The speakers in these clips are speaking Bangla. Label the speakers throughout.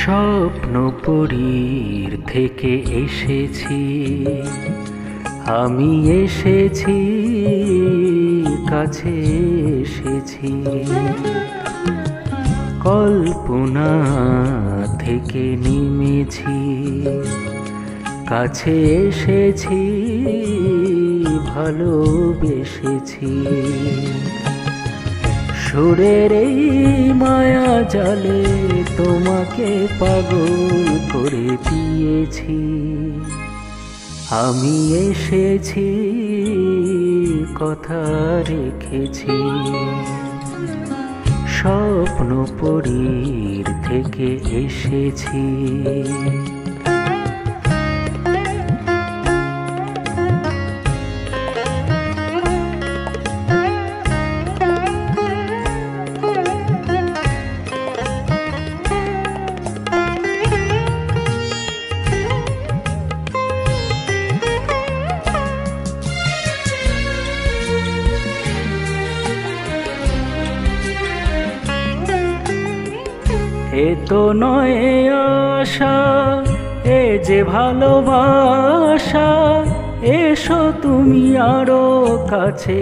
Speaker 1: স্বপ্নপুরীর থেকে এসেছি, আমি এসেছি, কাছে এসেছি। কল্পনা থেকে নেমেছি, কাছে এসেছি, ভালোবেসেছি। সুরের এই মায়া জালে তোমাকে পাগল করে দিয়েছি। আমি এসেছি, কথা রেখেছি। স্বপ্নপুরীর থেকে এসেছি। এ তো নয় আশা, এ যে ভালোবাসা। এসো তুমি আরো কাছে,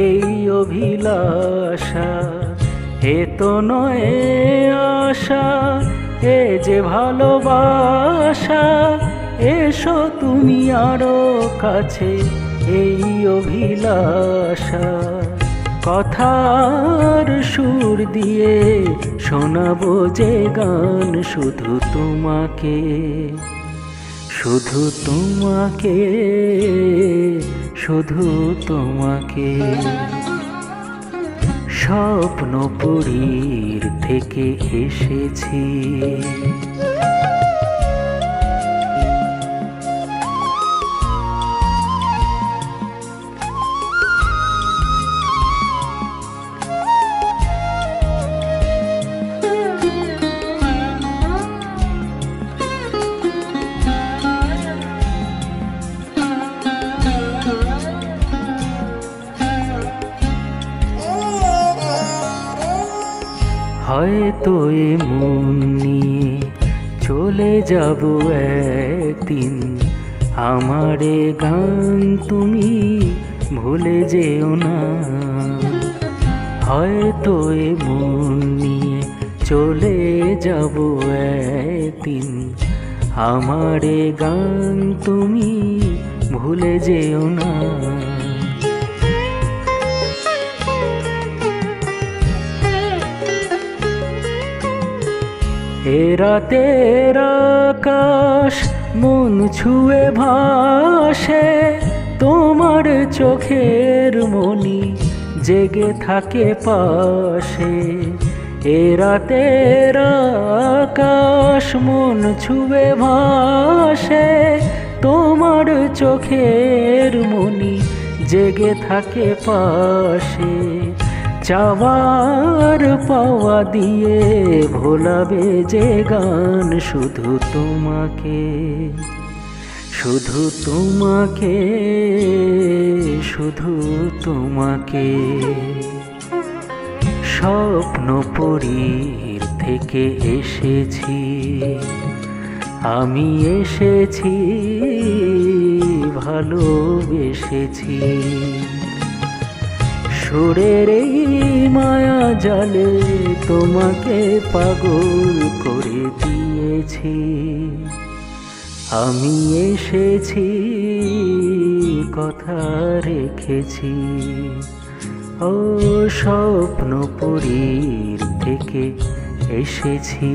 Speaker 1: এই অভিলাষা। এ তো নয় আশা, এ যে ভালোবাসা। এসো তুমি আরো কাছে, এই অভিলাষা। কথার সুর দিয়ে শোনাবো যে গান, শুধু তোমাকে, শুধু তোমাকে, শুধু তোমাকে। স্বপ্নপুরীর থেকে এসেছি। হয়তো এ মন নিয়ে চলে যাব একদিন। আমারে গান তুমি ভুলে যেও না। হয়তো এ মন নিয়ে চলে যাব একদিন। আমারে গান তুমি ভুলে যেও না। এ রাতের আকাশ মন ছুঁয়ে ভাসে, তোমার চোখের মনি জেগে থাকে পাশে। এ রাতের আকাশ মন ছুঁয়ে ভাসে, তোমার চোখের মনি জেগে থাকে পাশে। চাওয়ার পাওয়া দিয়ে ভোলাবে যে গান, শুধু তোমাকে, শুধু তোমাকে, শুধু তোমাকে। স্বপ্নপুরীর থেকে এসেছি, আমি এসেছি, ভালোবেসেছি। সুরের এই মায়া জালে তোমাকে পাগল করে দিয়েছি। আমি এসেছি, কথা রেখেছি। ও স্বপ্নপুরীর থেকে এসেছি।